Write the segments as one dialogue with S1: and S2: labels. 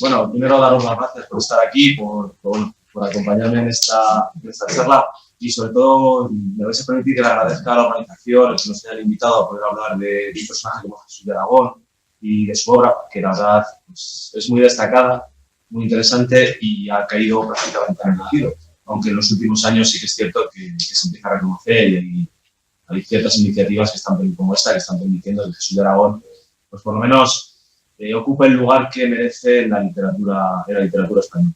S1: bueno, primero daros las gracias por estar aquí, por acompañarme en esta charla y sobre todo me vais a permitir que le agradezca a la organización el que nos hayan invitado a poder hablar de un personaje como Jesús de Aragón y de su obra, que la verdad pues, es muy destacada, muy interesante y ha caído prácticamente en el olvido, aunque en los últimos años sí que es cierto que se empieza a reconocer y hay ciertas iniciativas que están, como esta, que están permitiendo que Jesús de Aragón, pues por lo menos ocupe el lugar que merece en la literatura española.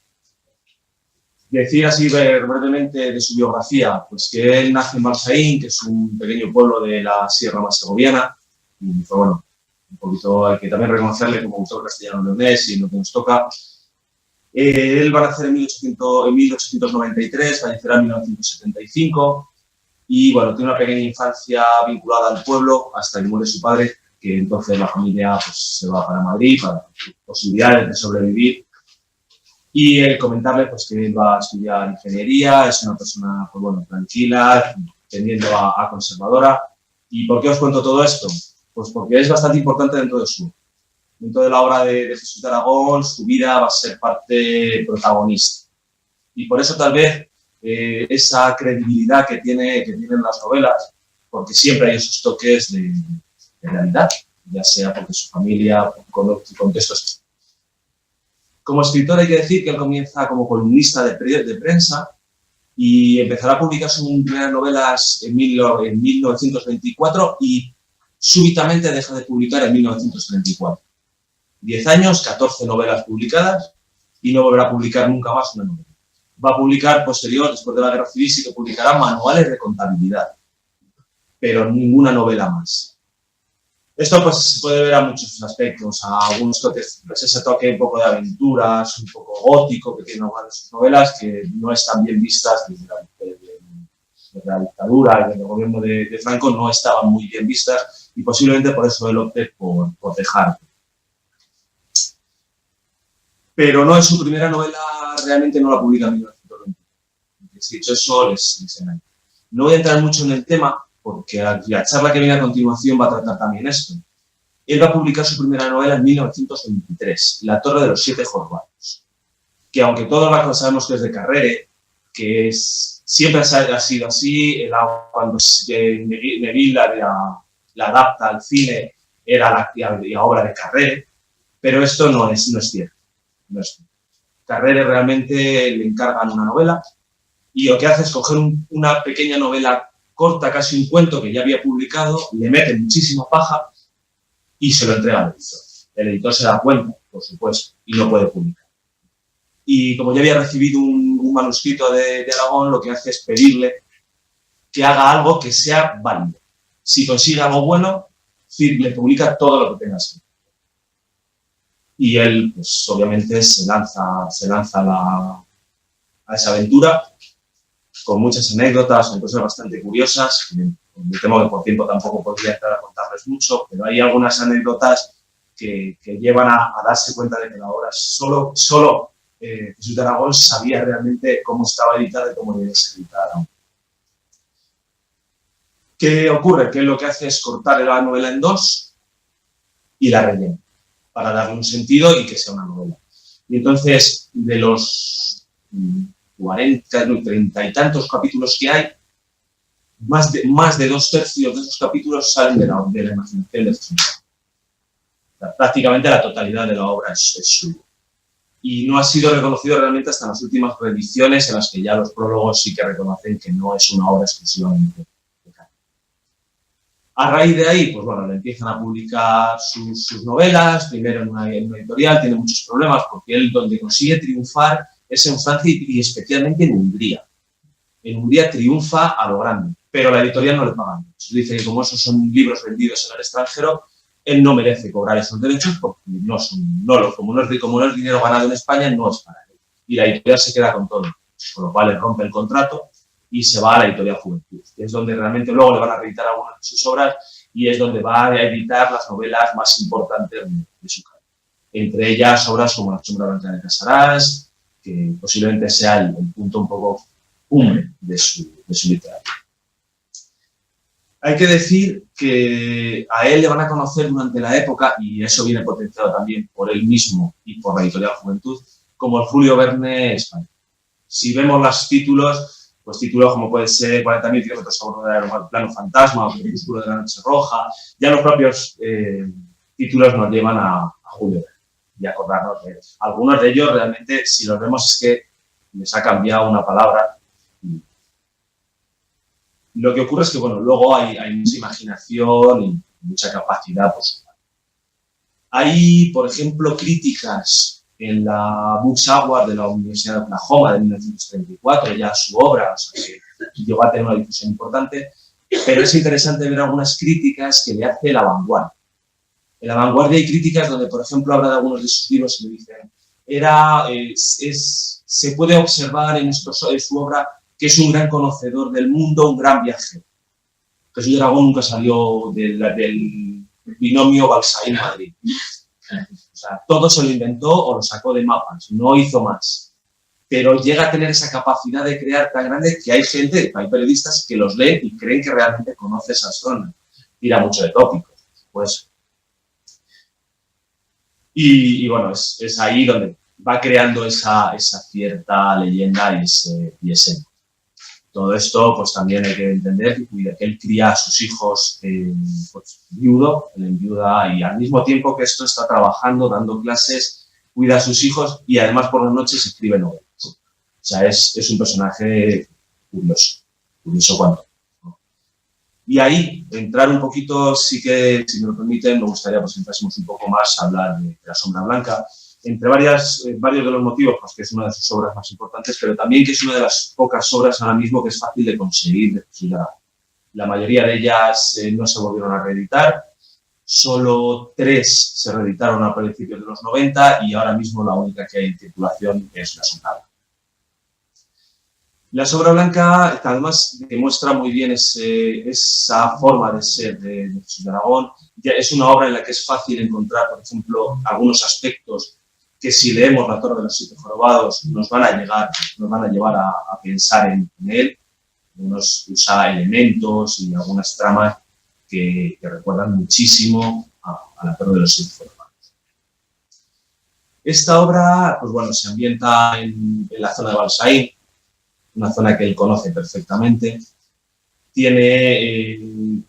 S1: Decir así brevemente de su biografía, pues que él nace en Balsaín, que es un pequeño pueblo de la Sierra Masegoviana, y pues bueno, un poquito hay que también reconocerle como autor castellano-leonés y en lo que nos toca. Él va a nacer en 1893, fallecerá en 1975, y bueno, tiene una pequeña infancia vinculada al pueblo hasta que muere su padre, que entonces la familia pues, se va para Madrid para posibilidades de sobrevivir. Y comentarle pues, que él va a estudiar ingeniería, es una persona pues, bueno, tranquila, tendiendo a conservadora. ¿Y por qué os cuento todo esto? Pues porque es bastante importante dentro de la obra de Jesús de Aragón, su vida va a ser parte protagonista. Y por eso tal vez esa credibilidad que tienen las novelas, porque siempre hay esos toques de realidad, ya sea porque su familia, con contextos. Como escritor hay que decir que él comienza como columnista de prensa y empezará a publicar sus primeras novelas en 1924 y súbitamente deja de publicar en 1934. 10 años, 14 novelas publicadas y no volverá a publicar nunca más una novela. Va a publicar posterior, después de la Guerra Civil, sí que publicará manuales de contabilidad, pero ninguna novela más. Esto pues se puede ver a muchos aspectos, a algunos toques, pues ese toque un poco de aventuras, un poco gótico que tienen algunas de sus novelas que no están bien vistas desde la dictadura y desde el gobierno de Franco, no estaban muy bien vistas y posiblemente por eso él opte por dejar. Pero no es su primera novela, realmente no la publica en 1920. Dicho eso, les engaño. No voy a entrar mucho en el tema, porque la charla que viene a continuación va a tratar también esto. Él va a publicar su primera novela en 1923, La Torre de los Siete Jorbados, que aunque todos la sabemos que es de Carrere, que siempre ha sido así, cuando Neville la adapta al cine, era la obra de Carrere, pero esto no es cierto. No es cierto. Carrere realmente le encargan una novela y lo que hace es coger una pequeña novela corta, casi un cuento que ya había publicado, le mete muchísima paja y se lo entrega al editor. El editor se da cuenta, por supuesto, y no puede publicar. Y como ya había recibido un manuscrito de Aragón, lo que hace es pedirle que haga algo que sea válido. Si consigue algo bueno, le publica todo lo que tenga escrito. Y él, pues obviamente, se lanza a esa aventura, con muchas anécdotas, con cosas bastante curiosas. Me temo que por tiempo tampoco podría estar a contarles mucho, pero hay algunas anécdotas que llevan a darse cuenta de que la obra solo Jesús de Aragón sabía realmente cómo estaba editada y cómo debía ser editada. ¿Qué ocurre? Que él lo que hace es cortar la novela en dos y la rellena para darle un sentido y que sea una novela. Y entonces, de los 30 y tantos capítulos que hay, más de 2/3 de esos capítulos salen de la imaginación de Jesús. Prácticamente la totalidad de la obra es suya. Y no ha sido reconocido realmente hasta las últimas reediciones en las que ya los prólogos sí que reconocen que no es una obra exclusivamente de Carrere. A raíz de ahí, pues bueno, le empiezan a publicar sus novelas, primero en una editorial, tiene muchos problemas porque él donde consigue triunfar es en Francia y especialmente en Hungría. En Hungría triunfa a lo grande, pero la editorial no le paga mucho. Dice que como esos son libros vendidos en el extranjero, él no merece cobrar esos derechos porque como no es dinero ganado en España, no es para él. Y la editorial se queda con todo, con lo cual le rompe el contrato y se va a la editorial Juventud. Es donde realmente luego le van a reeditar algunas de sus obras y es donde va a editar las novelas más importantes de su carrera. Entre ellas obras como La sombra blanca de Casarás, que posiblemente sea el punto un poco cumbre de su literatura. Hay que decir que a él le van a conocer durante la época, y eso viene potenciado también por él mismo y por la editorial Juventud, como el Julio Verne español. Si vemos los títulos, pues títulos como puede ser 40.000 kilómetros a bordo del aeroplano fantasma o Crepúsculo de la noche roja, ya los propios títulos nos llevan a Julio Verne y acordarnos de ellos. Algunos de ellos realmente, si los vemos, es que les ha cambiado una palabra. Lo que ocurre es que, bueno, luego hay mucha imaginación y mucha capacidad por su parte. Hay, por ejemplo, críticas en la Books Award de la Universidad de Oklahoma de 1934, ya su obra, o sea, que llegó a tener una difusión importante, pero es interesante ver algunas críticas que le hace La Vanguardia. En La Vanguardia hay críticas donde, por ejemplo, habla de algunos de sus libros y le dicen, se puede observar en su obra que es un gran conocedor del mundo, un gran viajero. Jesús de Aragón nunca salió del binomio Balsaín-Madrid. O sea, todo se lo inventó o lo sacó de mapas, no hizo más. Pero llega a tener esa capacidad de crear tan grande que hay gente, hay periodistas que los leen y creen que realmente conoce esas zonas. Tira mucho de tópicos, pues. Y bueno, es ahí donde va creando esa cierta leyenda y ese. Todo esto, pues también hay que entender que él cría a sus hijos pues, viudo, él enviuda, y al mismo tiempo que esto está trabajando, dando clases, cuida a sus hijos y además por las noches escribe novelas. O sea, es un personaje curioso cuanto. ¿No? Y ahí, entrar un poquito, sí que, si me lo permiten, me gustaría pues entrásemos un poco más a hablar de La sombra blanca. Entre varios de los motivos, pues que es una de sus obras más importantes, pero también que es una de las pocas obras ahora mismo que es fácil de conseguir. La mayoría de ellas no se volvieron a reeditar, solo 3 se reeditaron a principios de los 90 y ahora mismo la única que hay en circulación es La sombra blanca. La sombra blanca además demuestra muy bien esa forma de ser de Jesús de Aragón. Es una obra en la que es fácil encontrar, por ejemplo, algunos aspectos que si leemos La Torre de los Siete Jorobados nos van a llevar a pensar en él. Usa elementos y algunas tramas que recuerdan muchísimo a La Torre de los Siete Jorobados. Esta obra, pues bueno, se ambienta en la zona de Balsaín, una zona que él conoce perfectamente. Tiene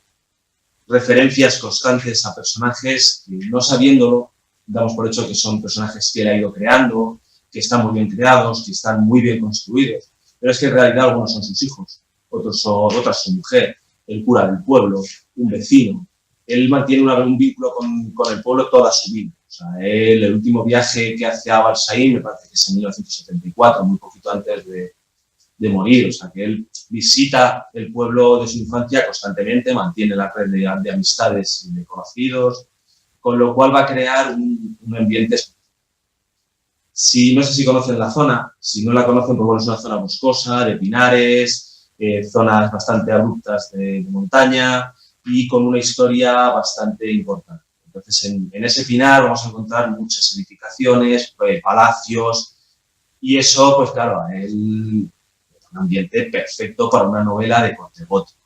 S1: referencias constantes a personajes que, no sabiéndolo, damos por hecho que son personajes que él ha ido creando, que están muy bien creados, que están muy bien construidos, pero es que en realidad algunos son sus hijos, otras su mujer, el cura del pueblo, un vecino. Él mantiene un vínculo con el pueblo toda su vida. O sea, el último viaje que hace a Balsaín me parece que es en 1974, muy poquito antes de morir. O sea, que él visita el pueblo de su infancia constantemente, mantiene la red de amistades y de conocidos, con lo cual va a crear un ambiente. No sé si conocen la zona, si no la conocen, pues bueno, es una zona boscosa, de pinares, zonas bastante abruptas de montaña y con una historia bastante importante. Entonces, en ese pinar vamos a encontrar muchas edificaciones, palacios, y eso, pues claro, un ambiente perfecto para una novela de corte gótico.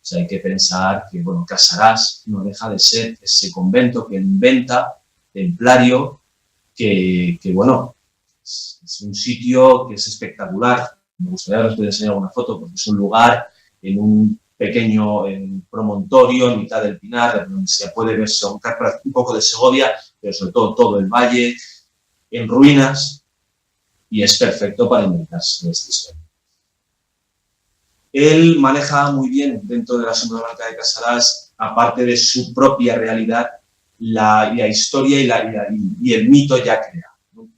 S1: O sea, hay que pensar que, bueno, Casarás no deja de ser ese convento que inventa, templario, que bueno, es un sitio que es espectacular. Me gustaría que os enseñar una foto, porque es un lugar en un pequeño promontorio en mitad del Pinar, donde se puede ver un poco de Segovia, pero sobre todo el valle, en ruinas, y es perfecto para inventarse esta historia. Él maneja muy bien dentro de La sombra blanca de Casarás, aparte de su propia realidad, la historia y el mito ya creado. ¿No?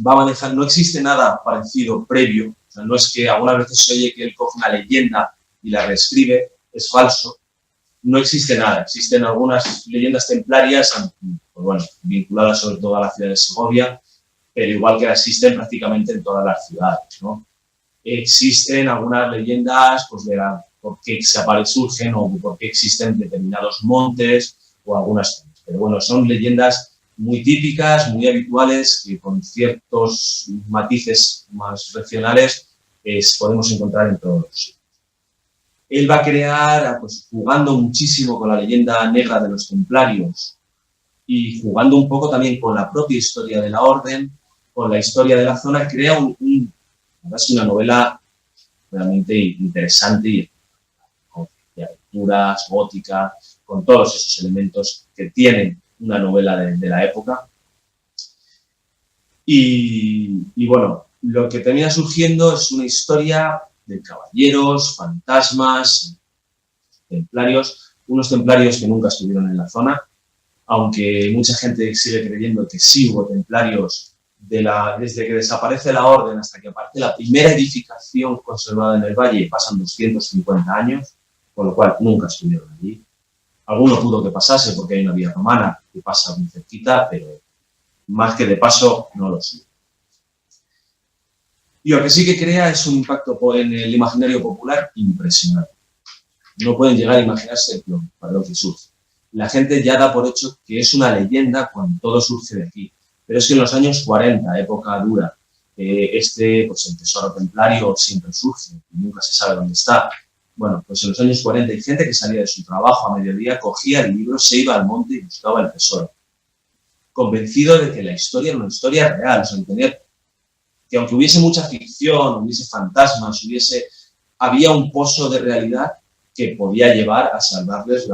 S1: Va a manejar, no existe nada parecido previo, o sea, no es que algunas veces se oye que él coge una leyenda y la reescribe, es falso, no existe nada. Existen algunas leyendas templarias, pues bueno, vinculadas sobre todo a la ciudad de Segovia, pero igual que existen prácticamente en todas las ciudades, ¿no? Existen algunas leyendas pues, de por qué surgen o por qué existen determinados montes o algunas zonas. Pero bueno, son leyendas muy típicas, muy habituales, que con ciertos matices más regionales podemos encontrar en todos los sitios. Él va a crear, pues, jugando muchísimo con la leyenda negra de los templarios y jugando un poco también con la propia historia de la orden, con la historia de la zona, crea una novela realmente interesante y de aventuras, gótica, con todos esos elementos que tienen una novela de la época. Y bueno, lo que termina surgiendo es una historia de caballeros, fantasmas, templarios, unos templarios que nunca estuvieron en la zona, aunque mucha gente sigue creyendo que sí hubo templarios desde que desaparece la orden hasta que aparece la primera edificación conservada en el valle, pasan 250 años, con lo cual nunca estuvieron allí. Alguno pudo que pasase porque hay una vía romana que pasa muy cerquita, pero más que de paso no lo sé. Y lo que sí que crea es un impacto en el imaginario popular impresionante. No pueden llegar a imaginarse lo que surge. La gente ya da por hecho que es una leyenda cuando todo surge de aquí. Pero es que en los años 40, época dura, pues el tesoro templario siempre surge y nunca se sabe dónde está. Bueno, pues en los años 40 hay gente que salía de su trabajo a mediodía, cogía el libro, se iba al monte y buscaba el tesoro, convencido de que la historia era una historia real, o sea, que aunque hubiese mucha ficción, hubiese fantasmas, había un pozo de realidad que podía llevar a salvarles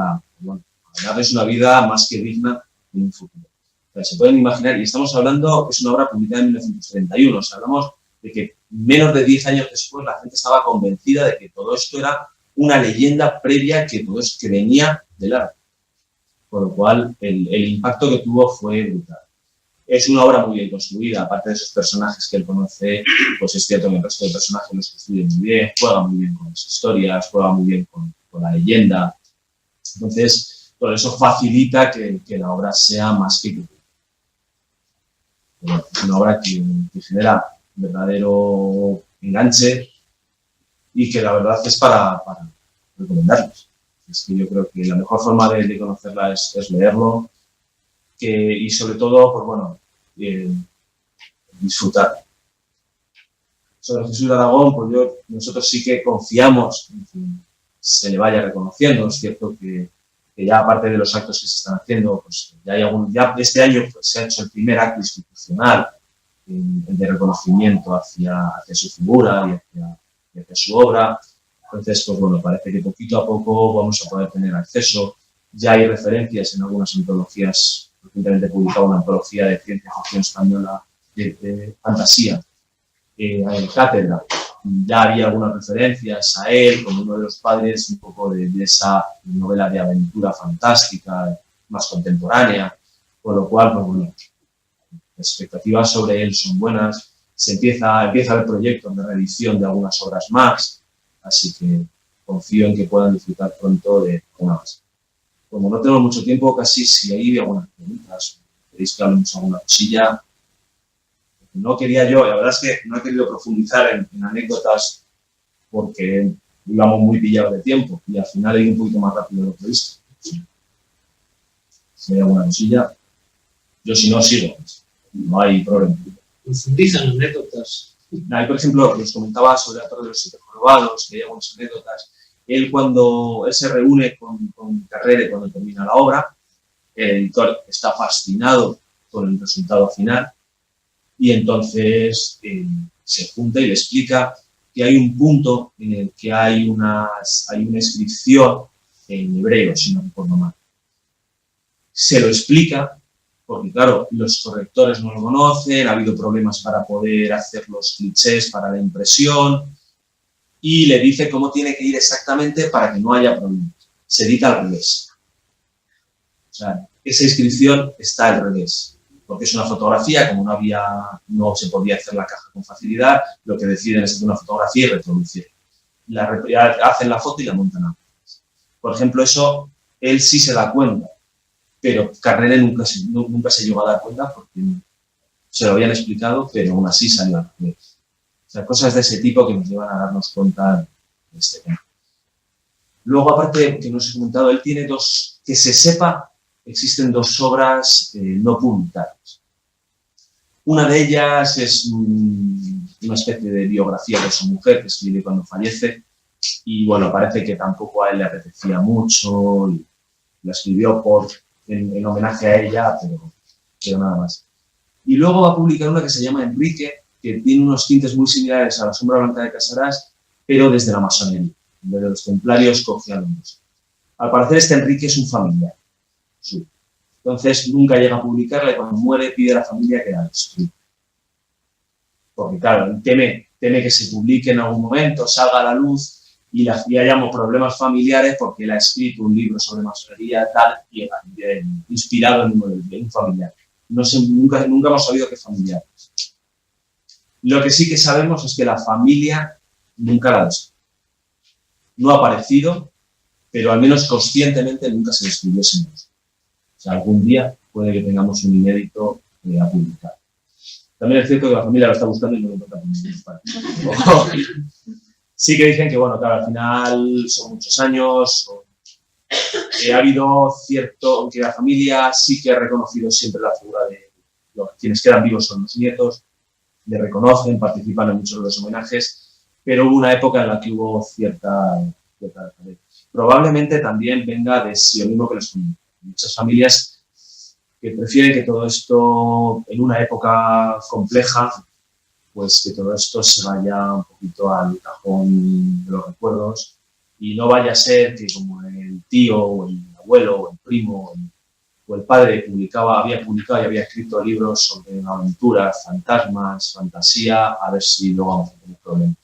S1: darles una vida más que digna en un futuro. O sea, se pueden imaginar, y estamos hablando, es una obra publicada en 1931, o sea, hablamos de que menos de 10 años después la gente estaba convencida de que todo esto era una leyenda previa que venía del arte. Por lo cual, el impacto que tuvo fue brutal. Es una obra muy bien construida, aparte de esos personajes que él conoce, pues es cierto que el resto de personajes los construye muy bien, juega muy bien con las historias, juega muy bien con la leyenda. Entonces, todo eso facilita que la obra sea más que completa. Es una obra que genera un verdadero enganche y que la verdad es para recomendarlos. Es que yo creo que la mejor forma de conocerla es leerlo, y sobre todo, pues bueno, disfrutar. Sobre Jesús de Aragón, pues nosotros sí que confiamos en que se le vaya reconociendo. Es cierto que ya aparte de los actos que se están haciendo, pues ya este año pues, se ha hecho el primer acto institucional de reconocimiento hacia su figura y hacia su obra. Entonces, pues bueno, parece que poquito a poco vamos a poder tener acceso. Ya hay referencias en algunas antologías. Recientemente publicaba una antología de ciencia ficción española de fantasía en Cátedra. Ya había algunas referencias a él como uno de los padres un poco de esa novela de aventura fantástica, más contemporánea, con lo cual, pues bueno, las expectativas sobre él son buenas. Empieza a haber proyectos de reedición de algunas obras más, así que confío en que puedan disfrutar pronto de una más. Como no tengo mucho tiempo, casi si hay algunas preguntas, queréis que hablemos alguna cosilla. No quería la verdad es que no he querido profundizar en anécdotas porque íbamos muy pillados de tiempo y al final he ido un poquito más rápido de lo previsto. Si hay alguna cosilla, yo si no sigo, no hay problema.
S2: Profundizan anécdotas.
S1: Ahí, por ejemplo, os comentaba sobre la Torre de los Siete Jorobados, que hay algunas anécdotas. Cuando él se reúne con Carrere cuando termina la obra, el editor está fascinado con el resultado final y entonces se junta y le explica que hay un punto en el que hay una inscripción en hebreo, si no recuerdo mal. Se lo explica porque, claro, los correctores no lo conocen, ha habido problemas para poder hacer los clichés para la impresión, y le dice cómo tiene que ir exactamente para que no haya problemas. Se edita al revés. O sea, esa inscripción está al revés, porque es una fotografía, como no se podía hacer la caja con facilidad, lo que deciden es hacer una fotografía y reproducir. Hacen la foto y la montan al revés. Por ejemplo, eso él sí se da cuenta, pero Carrere nunca se llegó a dar cuenta porque se lo habían explicado, pero aún así salió al revés. O sea, cosas de ese tipo que nos llevan a darnos cuenta de este tema. Luego, aparte, que nos he comentado, él tiene que se sepa, existen dos obras no publicadas. Una de ellas es una especie de biografía de su mujer que escribe cuando fallece y bueno, parece que tampoco a él le apetecía mucho, y la escribió en homenaje a ella, pero nada más. Y luego va a publicar una que se llama Enrique, que tiene unos tintes muy similares a La sombra blanca de Casarás, pero desde la masonería, desde los templarios cogianos. Al parecer este Enrique es un familiar suyo. Entonces nunca llega a publicarla y cuando muere pide a la familia que la destruya. Porque claro, teme que se publique en algún momento, salga a la luz y hayamos problemas familiares porque él ha escrito un libro sobre masonería tal y inspirado en un familiar. No sé, nunca hemos sabido qué familiar es. Lo que sí que sabemos es que la familia nunca la destruyó. No ha aparecido, pero al menos conscientemente nunca se describió ese monstruo. O sea, algún día puede que tengamos un inédito a publicar. También es cierto que la familia lo está buscando y no lo encuentra por ninguna parte. Sí que dicen que, bueno, claro, al final son muchos años. Ha habido cierto, aunque la familia sí que ha reconocido siempre la figura de quienes quedan vivos son los nietos, le reconocen, participan en muchos de los homenajes, pero hubo una época en la que hubo cierta probablemente también venga de lo mismo que les comento. Muchas familias que prefieren que todo esto, en una época compleja, pues que todo esto se vaya un poquito al cajón de los recuerdos y no vaya a ser que como el tío o el abuelo o el primo o el padre había publicado y había escrito libros sobre aventuras, fantasmas, fantasía, a ver si luego vamos a tener problemas.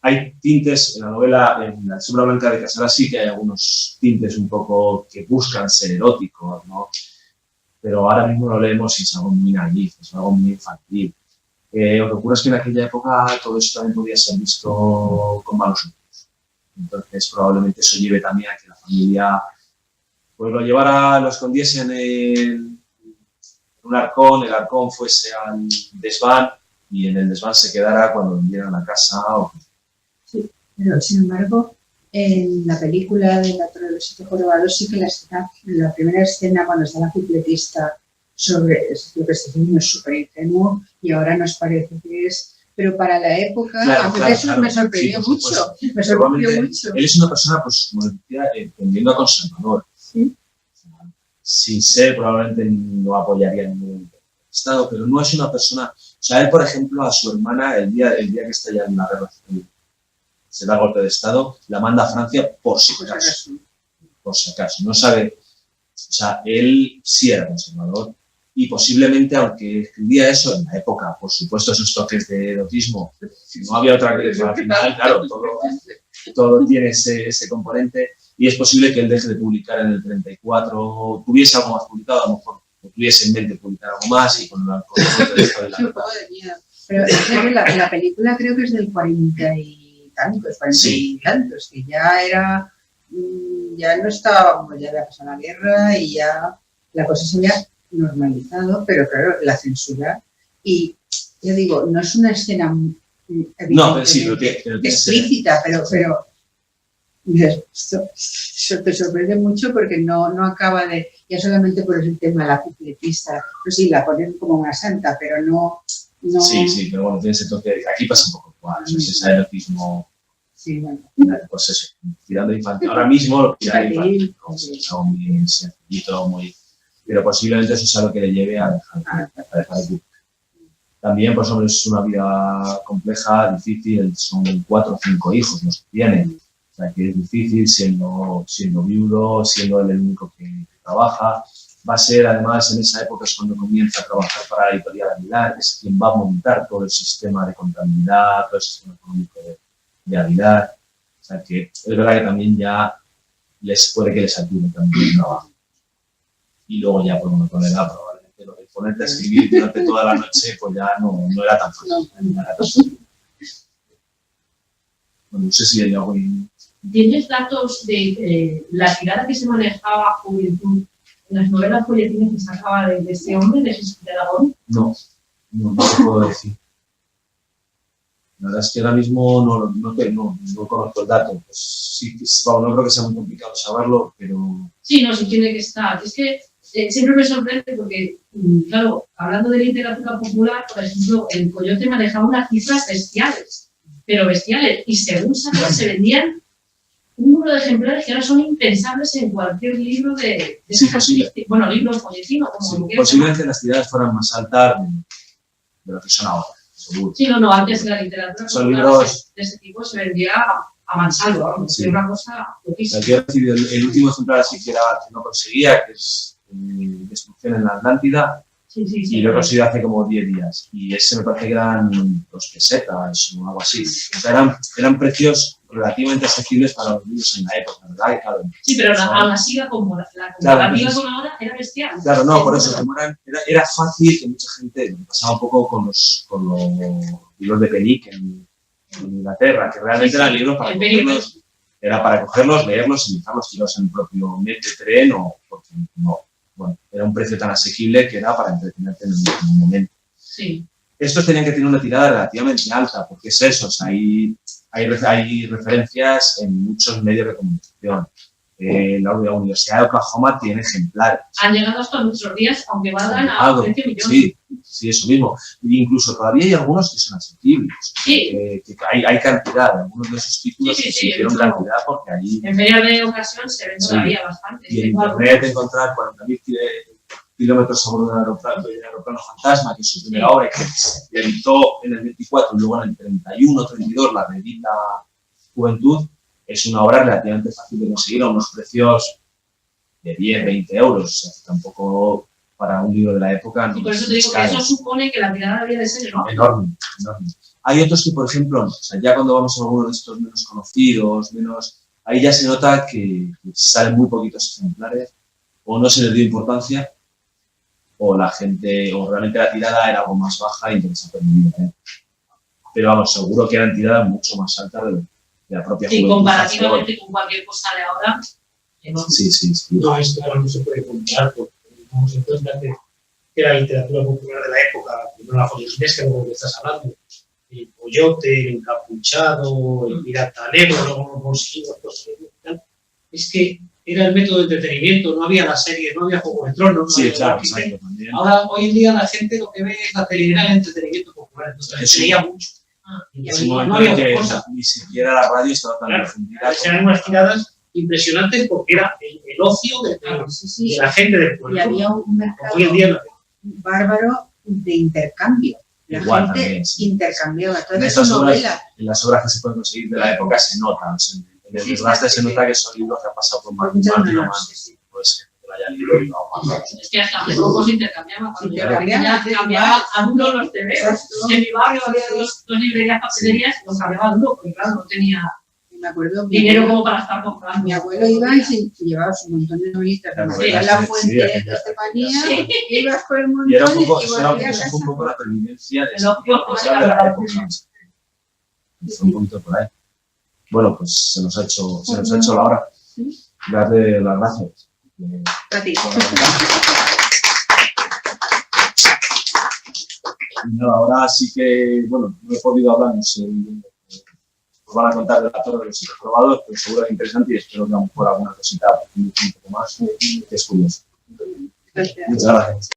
S1: Hay tintes en la novela, en La sombra blanca de Casarás sí que hay algunos tintes un poco que buscan ser eróticos, ¿no? Pero ahora mismo lo leemos y es algo muy naif, es algo muy infantil. Lo que ocurre es que en aquella época todo eso también podía ser visto con malos ojos. Entonces probablemente eso lleve también a que la familia pues lo llevara, lo escondiese en un arcón, el arcón fuese al desván y en el desván se quedara cuando vendieran la casa.
S3: Sí, pero sin embargo, en la película de La Torre de los Siete Jorobados sí que la primera escena cuando está la cupletista sobre lo que este niño es súper ingenuo y ahora nos parece que es, pero para la época eso me sorprendió mucho. Me sorprendió mucho.
S1: Él es una persona, pues como decía, tendiendo a conservador. ¿Sí? Sin ser, probablemente no apoyaría ningún Estado, pero no es una persona. O sea, él, por ejemplo, a su hermana, el día que está ya en la guerra civil, se da golpe de Estado, la manda a Francia por si acaso. Por si acaso. No sabe. O sea, él sí era conservador y posiblemente, aunque escribía eso en la época, por supuesto, esos toques de erotismo, no había otra que al final, claro, todo tiene ese componente y es posible que él deje de publicar en el 34, tuviese algo más publicado, a lo mejor tuviese en mente publicar algo más y con el de la
S3: pero es que la película creo que es del 40 y tantos, 40 y tantos, que ya era, ya no estaba, ya había pasado la guerra y ya la cosa se había normalizado, pero claro, la censura y yo digo, no es una escena explícita, pero eso te sorprende mucho porque no acaba de, ya solamente por el tema de la cupletista, pues sí, la ponen como una santa, pero no.
S1: Sí, pero bueno, tiene ese toque, aquí pasa un poco igual, es ese erotismo.
S3: Sí, bueno.
S1: Pues eso, tirando infantil. Ahora mismo lo tiran infantil, es algo muy sencillito, pero posiblemente eso es algo que le lleve a dejar de publicar. También, pues hombre, es una vida compleja, difícil, son 4 o 5 hijos los que tienen. O sea, que es difícil siendo viudo, siendo él el único que trabaja. Va a ser, además, en esa época es cuando comienza a trabajar para la editorial Aguilar, que es quien va a montar todo el sistema de contabilidad, todo el sistema económico de Aguilar. O sea, que es verdad que también ya puede que les ayude también el trabajo. Y luego ya, pues bueno, con la edad probablemente lo de ponerte a escribir durante toda la noche, pues ya no era tan fácil. Bueno, no sé si hay algo...
S4: ¿Tienes datos de la tirada que se manejaba en las novelas folletines que sacaba de este hombre, de Jesús de Aragón?
S1: No te puedo decir. La verdad es que ahora mismo no conozco el dato. Pues sí, no creo que sea muy complicado saberlo, pero...
S4: Sí, sí tiene que estar. Es que siempre me sorprende porque, claro, hablando de literatura popular, por ejemplo, el Coyote manejaba unas cifras bestiales. pero bestiales. Y según salían, se vendían un número de ejemplares que ahora son impensables en cualquier libro de
S1: Sí, posible.
S4: bueno, libro folletino, como
S1: Sí,
S4: lo quieras
S1: posiblemente las tiradas fueran más altas de lo que son ahora, seguro.
S4: Sí, no, antes la literatura
S1: Son libros
S4: de ese tipo se vendía a mansalva, vamos,
S1: Sí.
S4: era una cosa loquísima.
S1: El que he recibido el último ejemplar así que no conseguía, que es Destrucción en la Atlántida,
S4: Sí, sí,
S1: y
S4: sí.
S1: lo he conseguido hace como 10 días. Y ese me parece que eran 2 pesetas o algo así. O sea, eran precios relativamente asequibles para los libros en la época, ¿verdad? Y claro,
S4: Sí, pero
S1: son-
S4: aún así la comparativa con ahora era bestial.
S1: Claro, no, por eso, como era fácil que mucha gente, lo que pasaba un poco con los libros de Penick en Inglaterra, que realmente eran libros para
S4: El Penick,
S1: cogerlos, era para cogerlos, leerlos y dejarlos tirados en el propio tren o porque no, bueno, era un precio tan asequible que era para entretenerte en el momento.
S4: sí.
S1: Estos tenían que tener una tirada relativamente alta, porque es eso, o sea, hay referencias en muchos medios de comunicación. La Universidad de Oklahoma tiene ejemplares.
S4: Han llegado hasta nuestros días, aunque valgan a 20 millones.
S1: Sí, eso mismo. E incluso todavía hay algunos que son asequibles.
S4: Sí.
S1: Que hay cantidad, algunos de esos títulos
S4: Sí,
S1: que
S4: sí,
S1: se hicieron
S4: sí,
S1: cantidad porque ahí...
S4: En feria de ocasión se ven
S1: Sí.
S4: todavía bastante.
S1: Y en internet encontrar 40.000 kilómetros sobre un aeroplano fantasma, que es su primera obra, que se editó en el 24 y luego en el 31, 32 la reedita Juventud, es una obra relativamente fácil de conseguir a unos precios de 10, 20 euros. O sea, tampoco para un libro de la época no
S4: Y por eso
S1: es
S4: te digo que
S1: caro.
S4: eso supone que la tirada debería de ser enorme.
S1: Enorme, enorme. Hay otros que, por ejemplo, o sea, ya cuando vamos a algunos de estos menos conocidos, ahí ya se nota que salen muy poquitos ejemplares, o no se les dio importancia, o la gente, o realmente la tirada era algo más baja y entonces se ha perdido. Pero vamos, seguro que eran tiradas mucho más altas de la propia
S4: Sí,
S1: Juventud.
S4: comparativamente con cualquier cosa de ahora, enorme.
S1: Sí.
S2: No, esto ahora no se puede comparar porque tenemos en cuenta que la literatura popular de la época, primero la folletinesca, como que estás hablando, el Coyote, el Encapuchado, el Pirata Negro, luego los bolsillos, es que era el método de entretenimiento, no había las series, no había Juego de Tronos, no
S1: Sí,
S2: había
S1: claro,
S2: Walking Dead.
S1: exacto, también.
S2: Ahora, hoy en día, la gente lo que ve es la tele, era el entretenimiento popular, entonces se leía mucho. Y
S1: Es un
S2: no
S1: momento
S2: había
S1: en que
S2: otra cosa.
S1: ni siquiera la radio estaba tan
S2: Claro,
S1: difundida.
S2: eran unas tiradas impresionantes porque era el ocio de la gente del
S3: Y
S2: pueblo.
S3: había un mercado
S2: Hoy en día no.
S3: bárbaro de intercambio. La
S1: Igual
S3: gente
S1: también, sí.
S3: intercambiaba
S1: En
S3: todas
S1: estas
S3: sus
S1: obras,
S3: novelas.
S1: en las obras que se pueden conseguir de la época se nota. O sea, en el
S3: Sí,
S1: desgaste
S3: sí,
S1: se
S3: sí.
S1: nota que son libros que han pasado por
S3: Por muchas
S1: Martín
S3: manos,
S1: Mann,
S3: sí.
S1: puede ser que lo haya leído y no más.
S4: Es que hasta hace poco se intercambiaba. Cuando yo era
S3: Intercambiaba,
S4: pequeña, cambiaba a duro los tebeos.
S3: Exacto.
S4: En mi barrio había dos librerías papelerías y los cambiaba a duro, porque claro, no tenía
S3: Me acuerdo,
S4: dinero como para estar comprando.
S3: mi abuelo iba y se llevaba su montón de novelitas.
S1: Las
S3: Era
S1: novelas,
S3: la
S1: sí,
S3: fuente
S1: sí,
S3: de
S1: aquella-
S3: Estefanía,
S4: Sí.
S3: ibas por el montón
S1: Y era un poco,
S3: y
S1: eso
S3: volvías a
S1: fue un
S3: casa.
S1: poco la pervivencia de
S4: El ocio,
S1: de la época. Fue un poquito por ahí. Bueno, pues se nos ha hecho la hora. Darle las gracias.
S3: A ti.
S1: Y nada, ahora sí que, bueno, no he podido hablar, no sé, os van a contar de la torre de los sitios probados, pero seguro que es interesante y espero que a lo mejor alguna cosita un poco más, que es curioso.
S3: Gracias.
S1: Muchas gracias.